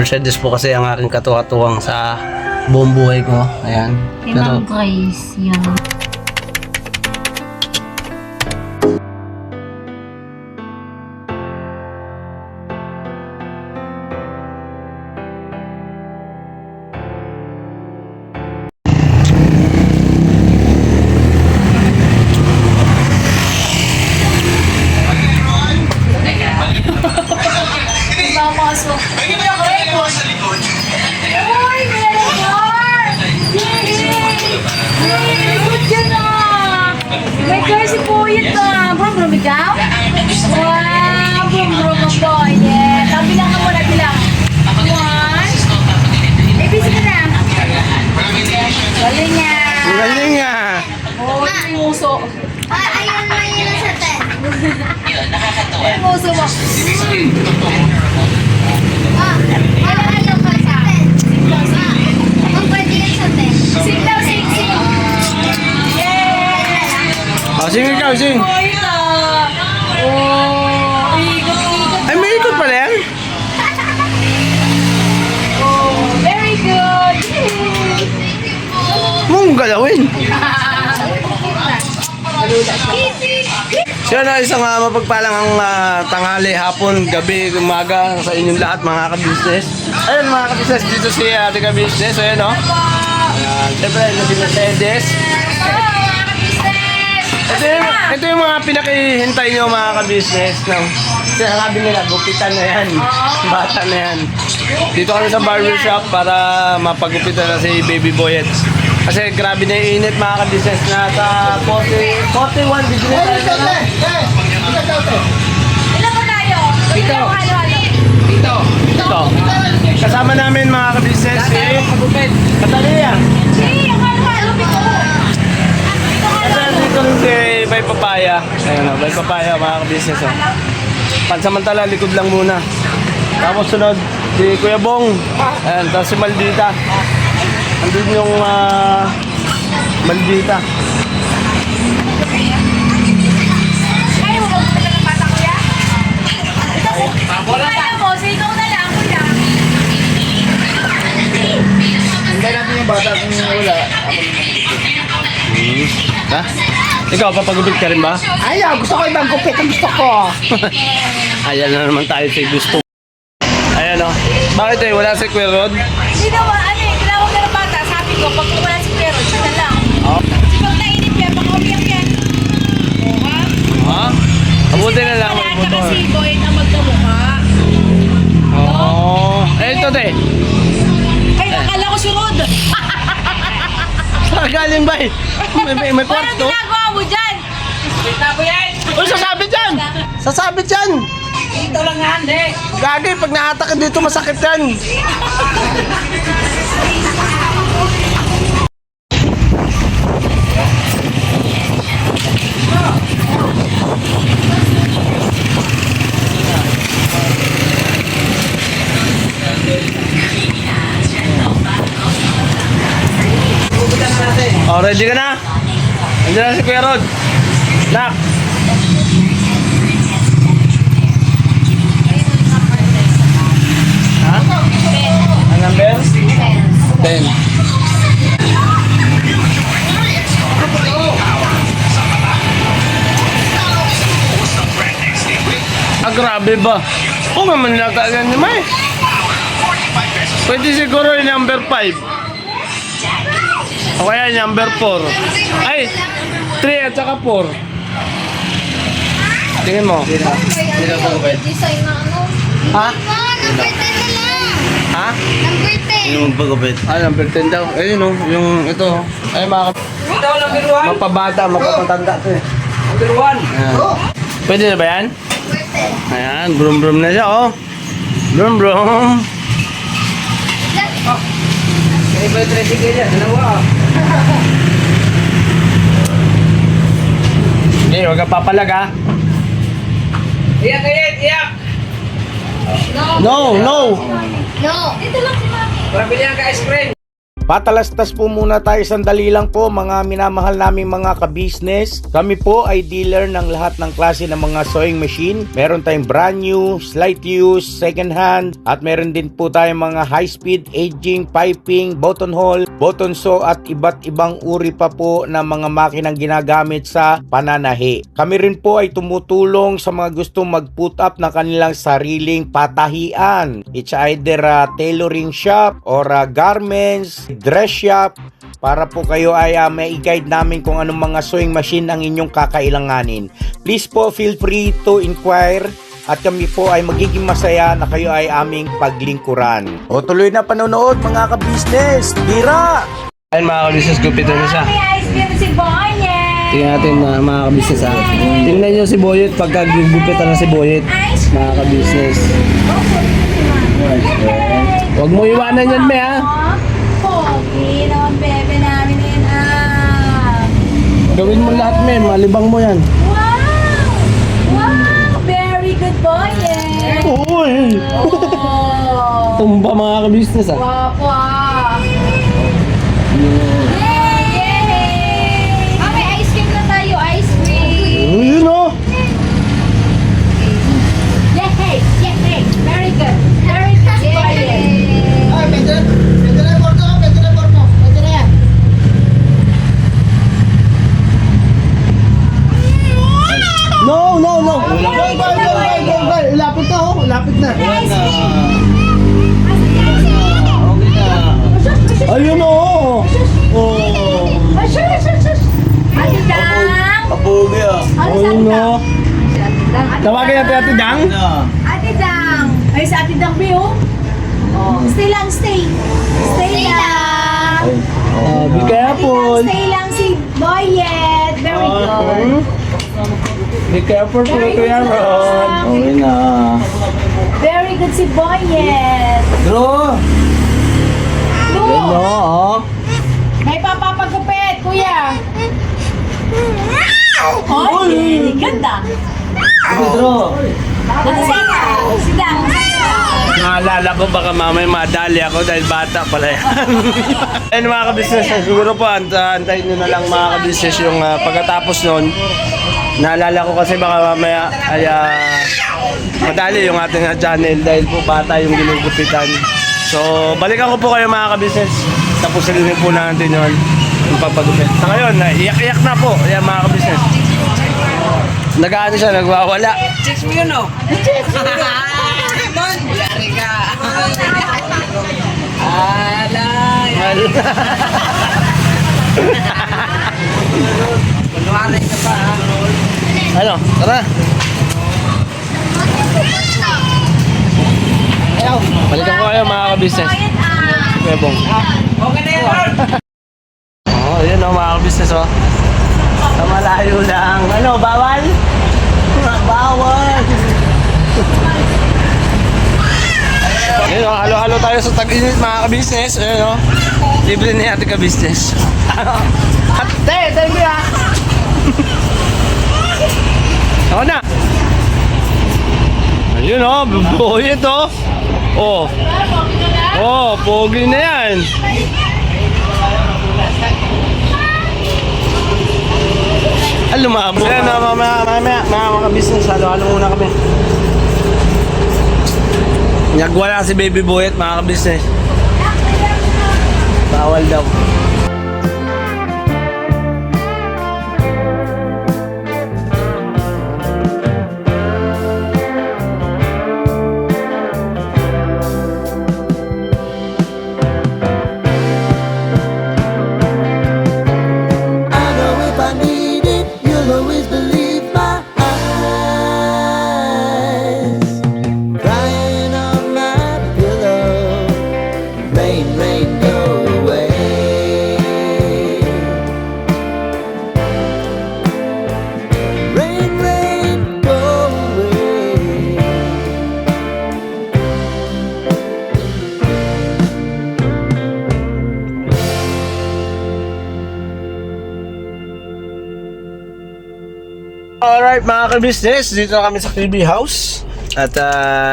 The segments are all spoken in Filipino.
Mercedes po kasi ang aking katuwang sa buong buhay ko. Ayan. Kay Ma'am Grace, yan. May curse po ito. Brum-brum ikaw? Wow, brum-brum ako. Yeah. Bilang ka muna, bilang. One. ABC ka na. Galing nga. Galing nga. Oh, ito yung uso. Ayun na yun sa te. Yung uso mo. Ayaw ka sa akin. Ang pwede yan sa te. Sing daw, sing, sing. O, sing ikaw, sing. Oh, ito. Oh, ikot-ikot. Ay, may ikot pala yan. Oh, very good. Mong galawin. So na isang mapagpalang ang tanghali, hapon, gabi, umaga sa inyong lahat mga ka-business. Ayun mga ka-business, dito si Ate Ka-Business. Ayun o. Ayan, siyempre, ito si Mercedes. Ito yung mga pinakihintay nyo mga ka-business. No? Sinasabi nila, gupitan na yan. Bata na yan. Dito kami sa barbershop para mapagupitan na si Baby Boyet. Kasi grabe na yung init mga ka-business na sa 41 degree tayo na. Ilan ba tayo? Dito. Halo-halo. Ito. Kasama namin mga ka-business si Catalina. Hey, ang halo-halo. Kasi dito rin si Bay Papaya. Ayun o, Bay Papaya mga ka-business. Oh. Pansamantala, likod lang muna. Tapos sunod si Kuya Bong. Ayan, tapos si Maldita. Andun yung Maldita. Kaya mo magpunta ng bata, kuya? Kaya mo, so ikaw na lang, kuya. Hindi natin yung bata kung wala. Ha? Ikaw, papagupit ka rin ba? Ayaw, gusto ko ibang gupit ang gusto ko. Ayan na naman tayo sa gusto. Ayan o. Bakit wala si Kuya Rod? Hindi naman, tinawag na ng bata. Sabi ko, pag wala si Pero, siya na lang. Oh. Kasi pag nainip yan, baka umiyak yan. O, ha? Ha? Mabuti na lang. Wala ka kasi, boy, na magkamukha. Oo. Ito te. Ay, akala ko si Rod. Saan galing ba eh? May Ano kwarto? ginagawa mo dyan? Uy, sasabit yan! Sasabit yan! Dito lang nga, hindi. Gagi, pag nahatakan dito masakit yan. Oh, ready ka na? Andiyan na si Kuya Rod. Nak. Ha? Ang number? 10. Ah, grabe ba? Oo naman nakagan ni May. Pwede siguro yung number 5. O kaya number 4. Ay, 3 at saka 4. Tingin mo. Design na ano? Ha? Number 10 na lang. Ha? Number 10. Yung pagupit. Ah, number 10 daw. Ayun o, yung ito. Ay, mga mapabata, mapapatanda ito eh. Number 1. Ayan. Pwede na ba yan? Ayan, brum brum na siya oh. Brum brum. May iba yung tricycle yan. Dalawa. Hindi, huwag ka papalag ha. Iyak, iyak, iyak. No, no. No. Dito lang si Mami. Para bilhan ka ice cream. Patalastas po muna tayo sandali lang po mga minamahal naming mga ka-business. Kami po ay dealer ng lahat ng klase ng mga sewing machine. Meron tayong brand new, slight use, second hand, at meron din po tayong mga high speed, aging, piping, button hole, button sew at iba't ibang uri pa po ng mga makinang ginagamit sa pananahi. Kami rin po ay tumutulong sa mga gustong mag-put up ng kanilang sariling patahian. It's either a tailoring shop or a garments, dress shop, para po kayo ay may i-guide namin kung anong mga sewing machine ang inyong kakailanganin. Please po feel free to inquire at kami po ay magiging masaya na kayo ay aming paglingkuran. O tuloy na panonood mga ka-business. Tira! Ayun mga ka-business, gupitan na siya. May ice cream si Boyet. Tingnan natin mga ka-business ha. Tingnan nyo si Boyet pagka gugupitan na si Boyet. Mga ka-business. Huwag mo iwanan yan, me ha. Pogi naman, bebe namin yan. Gawin mo lahat, me. Malibang mo yan. Wow! Wow! Very good, Boyet. Uy! Oh! Tumba mga ka-business ha. Guwapo ah. Yay! May ice cream na tayo, ice cream. Yun o. Yay! Yay! Very good. Very good, Boyet. No, no, no. Lapit na oh. Lapit na. Ice cream. Ayun o. Oh. Ate Dang! Kapugi ah. Ayun o. Tawagin natin Ate Dang. Ate Dang! Ay, sa Ate Dang, Bio. Oh, stay lang, stay. Stay lang. Be careful. Stay lang si Boyet. Very good. Be careful po, Kuya Ron. Okay na. Very good si Boyet. Bro. Lu, Ayun o. may papapagupit, kuya. Ay, ganda. Bro. Si Dang. Naalala ko baka mamay madali ako dahil bata pala yan. Ayun mga ka-business, siguro po antayin nyo na lang mga ka-business yung pagkatapos nun. Naalala ko kasi baka mamaya ay madali yung ating channel dahil po bata yung ginugupitan. So balikan ko po kayo mga ka-business. Tapos silipin po natin yun yung papagupit. Sa ngayon, iyak-iyak na po. Ayan mga ka-business. Nag-ano siya, nagwawala. Chicks mo yun, oh. Mon, yari ka. Alay. Kunwari ka pa, ha? Ano? Tara. Balikan ko kayo mga ka-business. Bebong. Okay na yan, Lord. Oh, yun oh, mga ka-business oh. Sa malayo lang. Ano, bawal? Bawal. Ayun oh, halo-halo tayo sa tag-init mga ka-business. Ayun oh. Libre na yata ka-business. Ate, tayo mo ya. Ako na. Ayun oh, bubuhit oh. Oh. Oh, pogi na yan. Lumabo. Ayan, mamaya, mga business, halo-halo muna kami. Nagwala si Baby Boyet, mga ka-business. Bawal daw. Alright mga ka-business, dito na kami sa KB House. At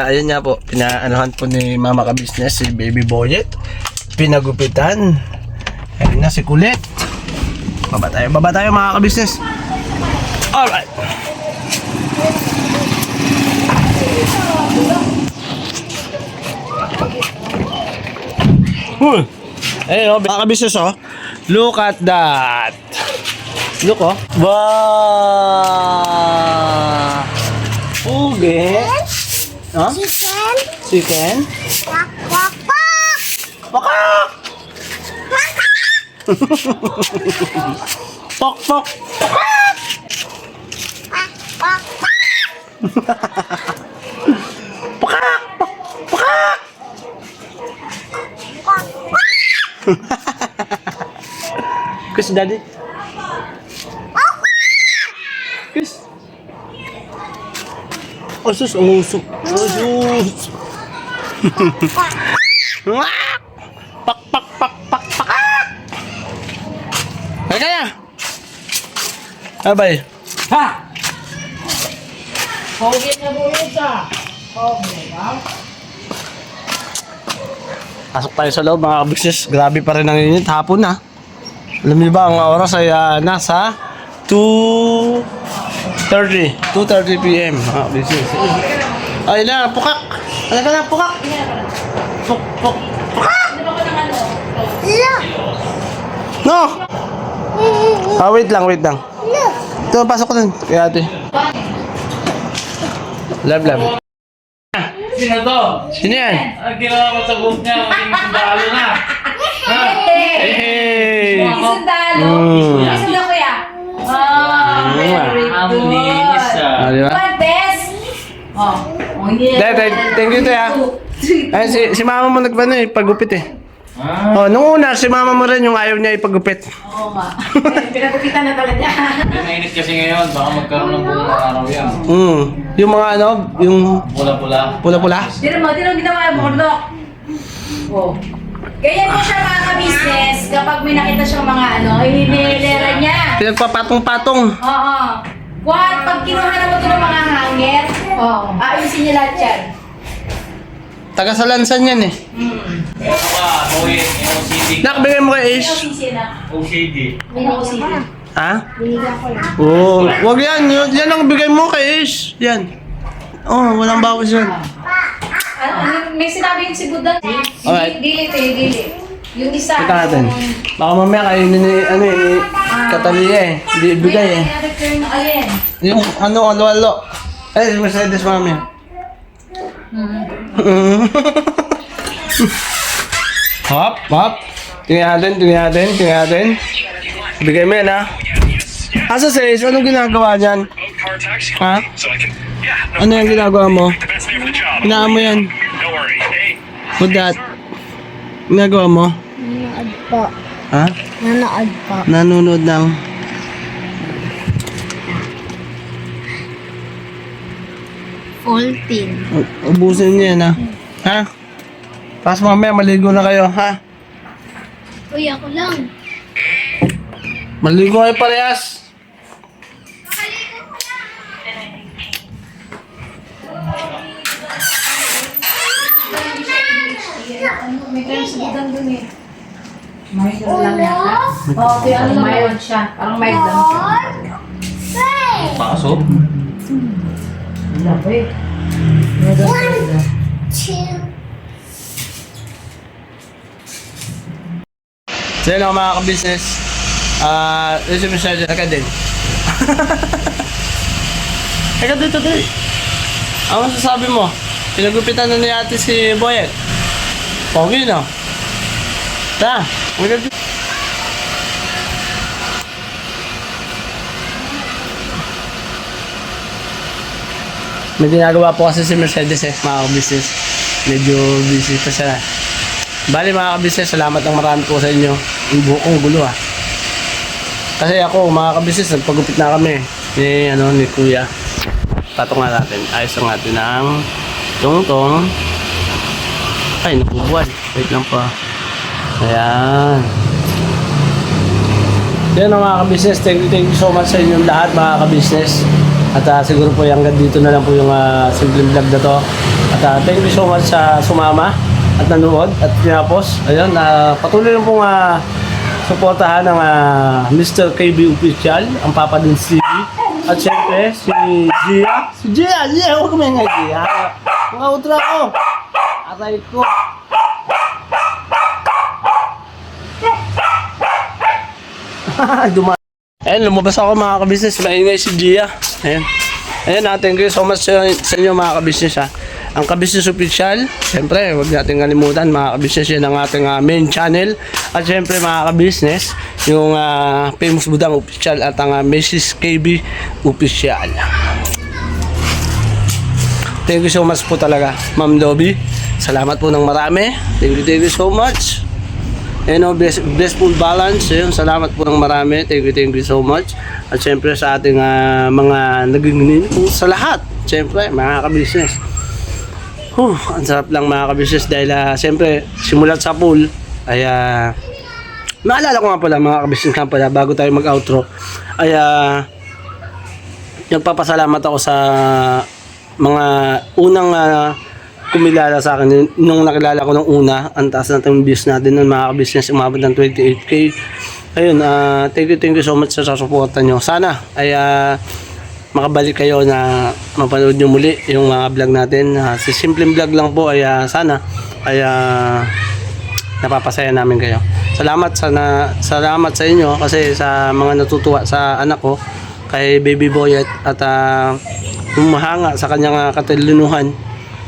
ayun nga po, pinaanohan po ni Mama ka-business si Baby Boyet. Pinagupitan. Ayun na si Kulit. Baba tayo mga ka-business. Alright. Ayun o, mga ka-business oh. Look at that. Look oh. Wow. Uge. Huh? Chicken? Quack, quack, quack. Pakak! Pok pok. Quack, quack, quack. Pakak! Pakak! Quack, quack. Kiss daddy. Kiss. Oh sus, umusok. Oh sus. Pak pak pak pak pak. Ay kaya. Abay. Ha! Pogi na bulit ah. Pasok tayo sa loob mga kabuksis. Grabe pa rin ang init. Hapon na. Alam niyo ba ang oras ay nasa 2:30 p.m. mga kabuksis. Ay na, pukak! Ano ka na, pukak! Puk, puk, pukak! Look, No! Wait lang. Ito, pasok ko dun. Kaya ate. Love. Sino to? Sino yan? Ang ginawa ko sa buhok niya, maging sundalo na. Ha? Hey! Sundalo. Mm. Sundalo kuya. Oh, very Ang good. linis ah. Ah, di ba? What best? Oh, hindi. Thank you, Tia. Ay, si mama mo nagpano pagupit eh. Ah. Oh, nung una, si mama mo rin yung ayaw niya ipagupit. Oo nga. Pinagupitan na talaga. Mainit kasi ngayon, baka magkaroon ng buong araw yan. Yung mga ano, yung Pula-pula. pula-pula. Tira mo ginawa mo, Kordok. Oh. Ganyan po siya mga ka-business kapag may nakita siyang mga ano, hinihilera niya. Pinagpapatong-patong. Oo. Pag kinuha na mo ito ng mga hanger, ayusin niya lahat yan. Taga-salansan yan eh. Ito ka, Boy, yung OCD. Nakbigay mo kay Ace. Ayusin na. OCD. Ayusin na. Ha? Oo. Wag yan. Yan ang bigay mo kay Ace. Yan. Oh, walang bawas yan. May sinabi yung si Buddha. Alright. Gilid eh, gilid. Yung isa. Kita natin. Baka mamaya kayo ni Kataliya eh. Hindi ibigay eh. Return alin. Yung ano, alo-alo. Ay, Mercedes mamaya. Hop. Tingnan natin. Bigay mo yan ha. Asa says, anong ginagawa dyan? Ha? Ano yung ginagawa mo? Hinaan mo yan. What that? Ginagawa mo? nanood po. Ha? Nanood po. Nanonood ng... Full team. Ubusin niyo yan ha. Ha? Tapos mamaya maligo na kayo ha? Uy, ako lang. Maligo kayo parehas. May kayo si Buddha dun eh. Mild lang yata. Oo, ano mild siya. Parang mild lang siya. Paso? Labi. So yun ako mga ka-business. Ito si Michelle, ka din. Eka dito. Ano masasabi mo? Pinagupitan na ni ate si Boyet. Pogi no? Ta, maganda. May ginagawa po kasi si Mercedes mga ka-business. Medyo busy pa siya. Bali mga ka-business, salamat ng marami po sa inyo. Yung buhok kong gulo Kasi ako mga ka-business, nagpagupit na kami ni Kuya. Tatong nga natin. Ayos lang natin ng tong-tong. Ay, nakubuan. Wait lang pa. Ayan. Yan mga ka-business. Thank you so much sa inyong lahat mga ka-business. At siguro po hanggang dito na lang po yung simple vlog na to. At thank you so much sa sumama at nanood at pinapos. Ayun, patuloy lang pong suportahan ng Mr. KB Official, ang Papa Dins TV. At syempre, si Gia. Si Gia, huwag kami nga Gia. Mga utra ko. Aray ko. Ayan, lumabas ako mga kabisnes. Maingay si Gia. Ayan. Ayan, thank you so much sa inyo mga kabisnes ha. Ang Kabisnes Official, siyempre, huwag natin kalimutan mga kabisnes, yan ang ating main channel. At siyempre mga kabisnes, yung Famous Budang Official at ang Mrs. KB Official. Thank you so much po talaga, Ma'am Lobby. Salamat po ng marami. Thank you so much. And blessful balance. Ayun, salamat po ng marami. Thank you so much. At siyempre sa ating mga naging sa lahat. Siyempre, mga kabisnes. Ang sarap lang mga kabisnes dahil siyempre, simulat sa pool ay naalala ko nga pala mga kabisnes nga pala bago tayo mag-outro ay nagpapasalamat ako sa mga unang kumilala sa akin nung nakilala ko nung una. Ang taas natin yung views natin nun mga kabisnes, umabot ng 28k. Ayun, thank you so much sa suporta nyo. Sana ay makabalik kayo na mapanood nyo muli yung mga vlog natin. Si simpleng vlog lang po ay sana ay napapasaya namin kayo. Salamat sa inyo kasi sa mga natutuwa sa anak ko kay Baby Boyet at humahanga sa kanyang katalinuhan.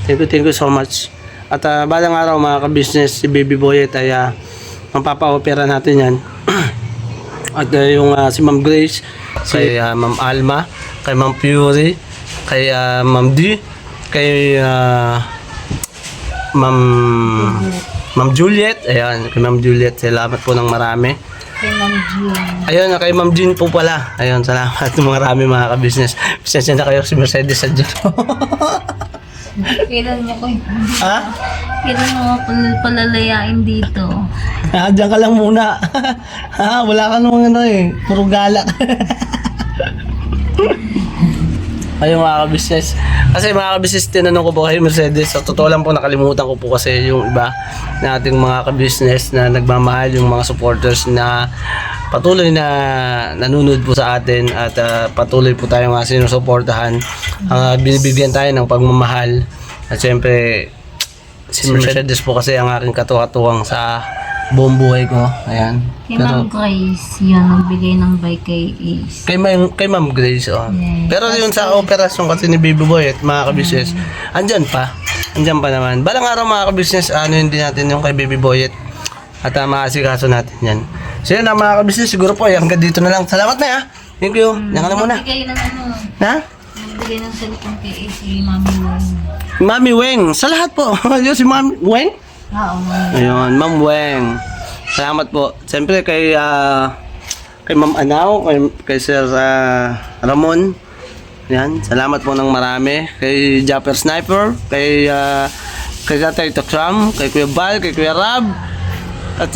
Thank you so much. At balang araw mga kabisnes, si Baby Boyet ay mapapa-opera natin yan. At yung si Ma'am Grace, si Ma'am Alma, kay Ma'am Fury, kay Ma'am D, kay Ma'am Juliet. Ayan, kay Ma'am Juliet, salamat po ng marami. Kay Ma'am Jean. Ayun, kay Ma'am Jean po pala. Ayun, salamat ng marami mga kabisnes. Pasensya na kayo si Mercedes sa dyan. Kailan mo ko Ha? Kailan mo ako palalayain dito? Diyan ka lang muna. Wala ka naman puro galak. Ayun mga kabisnes. Kasi mga kabisnes, tinanong ko po kay Mercedes. Sa totoo lang po, nakalimutan ko po kasi yung iba na ating mga kabisnes na nagmamahal, yung mga supporters na patuloy na nanonood po sa atin at patuloy po tayong sinusuportahan. Binibigyan tayo ng pagmamahal. At syempre, si Mercedes po kasi ang aking katuwang sa buong buhay ko. Ayan. Kay Ma'am Grace, yun, nagbigay ng bike kay Ace. Kay Ma'am Grace, oh. Yes. Pero yun sa operasyon kasi ni Baby Boy at mga kabisnes, andyan pa naman. Balang araw mga kabisnes, hindi natin yung kay Baby Boy at maasikaso natin yan. So yun mga kabisnes, siguro po, hanggang dito na lang. Salamat na ya. Thank you. Yan ka na muna. Nagbigay ng nagbigay ng cellphone kay Ace, si Mami Weng. Mami Weng, sa lahat po. Yun si Mami Weng? Oo, Mami. Ayun, Ma'am Weng. Salamat po. Siyempre kay Ma'am Anaw, kay Sir Ramon. Yan, salamat po ng marami. Kay Japper Sniper, kay Tatay Tokram, kay Kuya Bal, kay Kuya Rab. At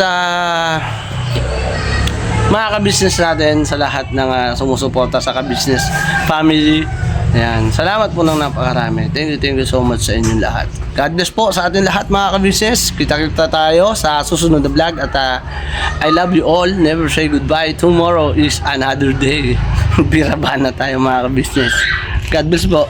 mga kabisnes natin sa lahat ng sumusuporta sa kabisnes family. Ayan, salamat po ng napakarami. Thank you so much sa inyong lahat. God bless po sa ating lahat mga kabisnes. Kita-kita tayo sa susunod na vlog at I love you all. Never say goodbye. Tomorrow is another day. Biraban na tayo mga kabisnes. God bless po.